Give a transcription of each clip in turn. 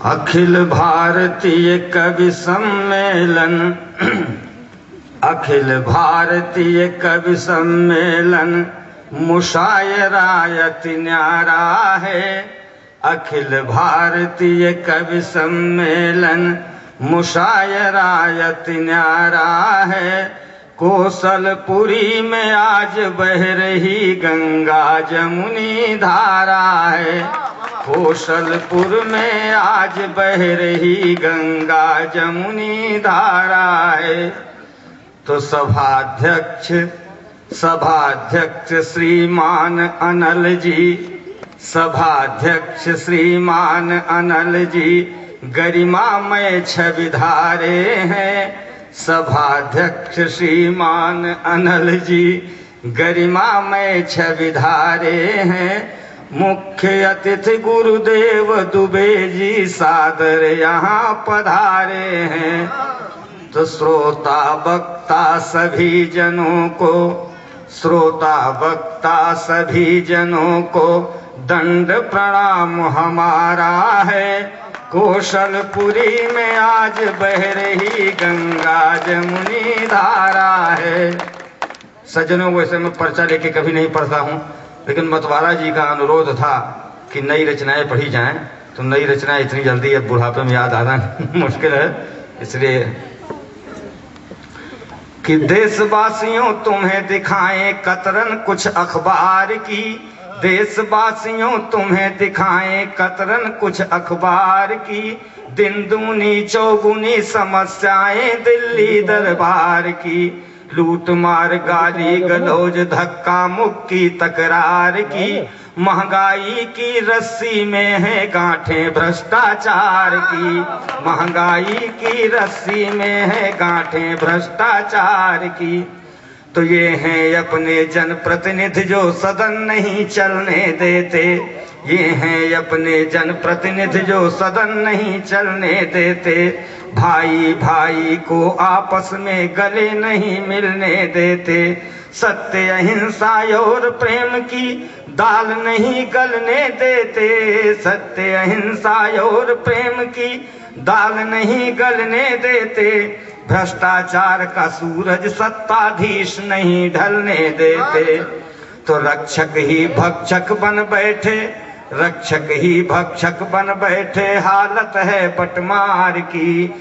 अखिल भारतीय कवि सम्मेलन अखिल भारतीय कवि सम्मेलन मुशायरायत न्यारा है। अखिल भारतीय कवि सम्मेलन मुशायरायत न्यारा है। कोसलपुरी में आज बह रही गंगा जमुनी धारा है। कोसलपुर में आज बह रही गंगा जमुनी धारा है। तो सभाध्यक्ष श्रीमान अनल जी, सभाध्यक्ष श्रीमान अनल जी गरिमामय छवि धारे हैं। सभाध्यक्ष श्रीमान अनल जी गरिमामय छवि धारे हैं। मुख्य अतिथि गुरुदेव दुबे जी सादर यहाँ पधारे हैं। तो श्रोता वक्ता सभी जनों को दंड प्रणाम हमारा है। कोसलपुरी में आज बह रही गंगा जमुनी धारा है। सज्जनों, वैसे मैं पर्चा लेके कभी नहीं पढ़ता हूँ, लेकिन मतवाला जी का अनुरोध था कि नई रचनाएं पढ़ी जाएं। तो नई रचनाएं इतनी जल्दी अब बुढ़ापे में याद आना मुश्किल है, इसलिए कि देशवासियों तुम्हें दिखाएं कतरन कुछ अखबार की। देशवासियों तुम्हें दिखाएं कतरन कुछ अखबार की। दिन दूनी चौगुनी समस्याएं दिल्ली दरबार की। लूट मार गाली गलौज धक्का मुक्की तकरार की। महंगाई की रस्सी में है गांठें भ्रष्टाचार की। महंगाई की रस्सी में है गांठें भ्रष्टाचार की। तो ये हैं अपने जनप्रतिनिधि जो सदन नहीं चलने देते। ये हैं अपने जनप्रतिनिधि जो सदन नहीं चलने देते। भाई भाई को आपस में गले नहीं मिलने देते। सत्य अहिंसा और प्रेम की दाल नहीं गलने देते। सत्य अहिंसा और प्रेम की दाल नहीं गलने देते। भ्रष्टाचार का सूरज सत्ताधीश नहीं ढलने देते। तो रक्षक ही भक्षक बन बैठे, रक्षक ही भक्षक बन बैठे। हालत है बटमार की।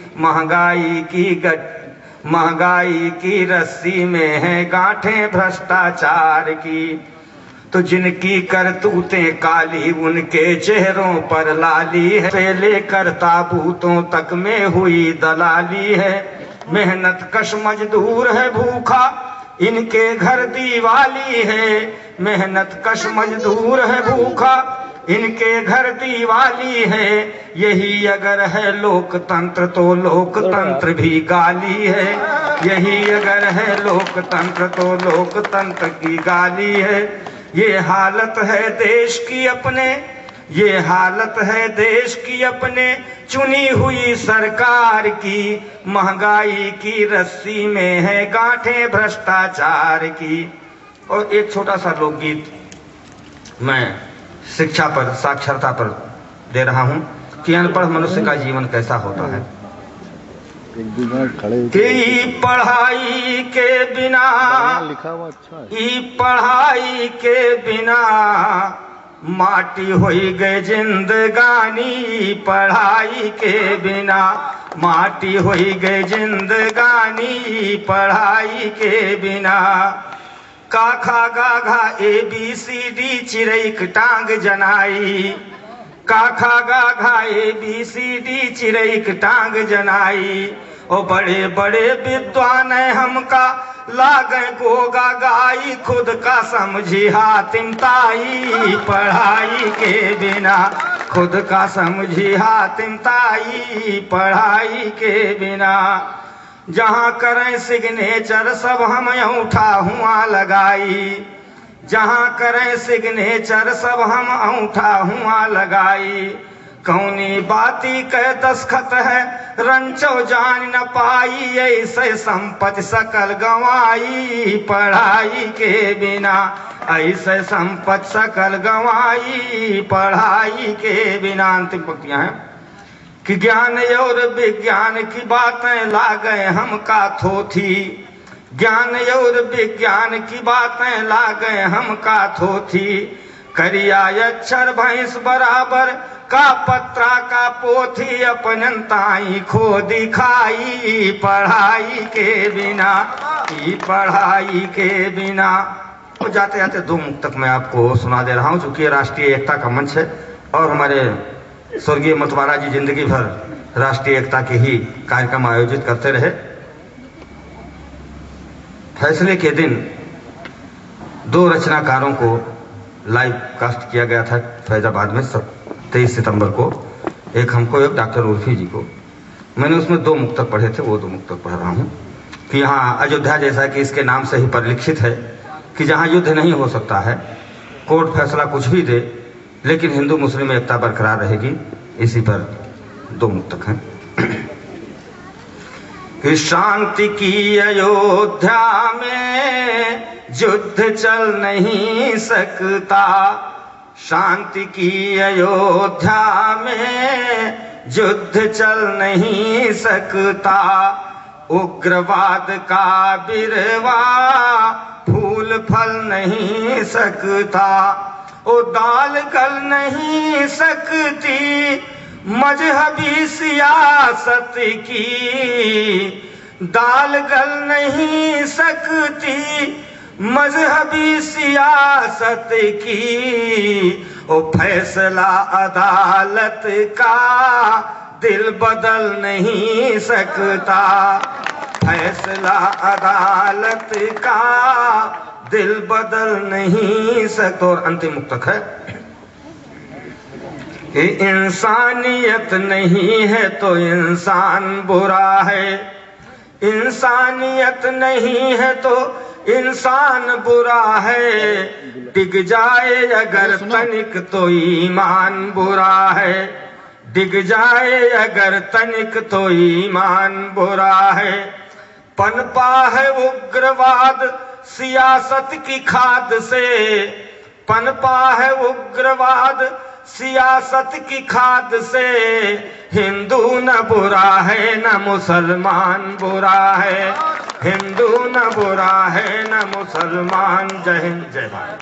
महंगाई की रस्सी में है गांठें भ्रष्टाचार की। तो जिनकी करतूतें काली उनके चेहरों पर लाली है। से लेकर ताबूतों तक में हुई दलाली है। मेहनत कश मजदूर है भूखा, इनके घर दिवाली है। मेहनत कश मजदूर है भूखा, इनके घर दिवाली है। यही अगर है लोकतंत्र तो लोकतंत्र भी गाली है। यही अगर है लोकतंत्र तो लोकतंत्र की गाली है। ये हालत है देश की अपने, ये हालत है देश की अपने चुनी हुई सरकार की। महंगाई की रस्सी में है गांठें भ्रष्टाचार की। और एक छोटा सा लोकगीत मैं शिक्षा पर, साक्षरता पर दे रहा हूं कि अनपढ़ मनुष्य का जीवन कैसा होता है। कि पढ़ाई के बिना, पढ़ाई के बिना माटी होई गए जिंदगानी। पढ़ाई के बिना माटी होई गए जिंदगानी। पढ़ाई के बिना का खा गा घा ABCD चिरैक टांग जनाई। का खा गा घा ABCD चिरैक टांग जनाई। ओ बड़े बड़े विद्वान हमका लागे गोगा गाई। खुद का समझी हातिम ताई। पढ़ाई के बिना खुद का समझी हातिम ताई। पढ़ाई के बिना जहाँ करें सिग्नेचर सब हम अंगूठा हुआ लगाई। जहाँ करें सिग्नेचर सब हम अंगूठा हुआ लगाई। कौनी बाती के दस्खत है रंचो जान न पाई। ऐसे संपत्ति सकल गंवाई। पढ़ाई के बिना ऐसे संपत्ति सकल गंवाई। पढ़ाई के बिना। अंतिम पंक्तियां हैं कि ज्ञान और विज्ञान की बातें ला गए हम का थोथी, ज्ञान और विज्ञान की बातें ला गए हम का थोथी, करिया अक्षर भैंस बराबर का पत्रा का पोथी, अपनताई खो दिखाई पढ़ाई के बिना, पढ़ाई के बिना। तो जाते जाते दो मुक्तक मैं आपको सुना दे रहा हूं, चूंकि राष्ट्रीय एकता का मंच है और हमारे स्वर्गीय मतवाला जी जिंदगी भर राष्ट्रीय एकता के ही कार्यक्रम आयोजित करते रहे। फैसले के दिन दो रचनाकारों को लाइव कास्ट किया गया था फैजाबाद में 23 सितंबर को, एक हमको एक डॉक्टर उर्फी जी को। मैंने उसमें दो मुक्तक पढ़े थे, वो दो मुक्तक पढ़ रहा हूँ कि यहाँ अयोध्या जैसा कि इसके नाम से ही परिलक्षित है कि जहाँ युद्ध नहीं हो सकता है, कोर्ट फैसला कुछ भी दे लेकिन हिंदू मुस्लिम एकता बरकरार रहेगी, इसी पर दो मुक्तक हैं। कि शांति की अयोध्या में युद्ध चल नहीं सकता, शांति की अयोध्या में युद्ध चल नहीं सकता, उग्रवाद का बिरवा फूल फल नहीं सकता, ओ दाल गल नहीं सकती मजहबी सियासत की, दाल गल नहीं सकती मजहबी सियासत की, ओ फैसला अदालत का दिल बदल नहीं सकता, फैसला अदालत का दिल बदल नहीं सकता। और अंतिम मुक्तक है कि इंसानियत नहीं है तो इंसान बुरा है, इंसानियत नहीं है तो इंसान बुरा है, डिग जाए अगर तनिक तो ईमान बुरा है, डिग जाए अगर तनिक तो ईमान बुरा है, पनपा है उग्रवाद सियासत की खाद से, पनपा है उग्रवाद सियासत की खाद से, हिंदू न बुरा है न मुसलमान बुरा है, हिंदू न बुरा है न मुसलमान। जय हिंद जय भारत।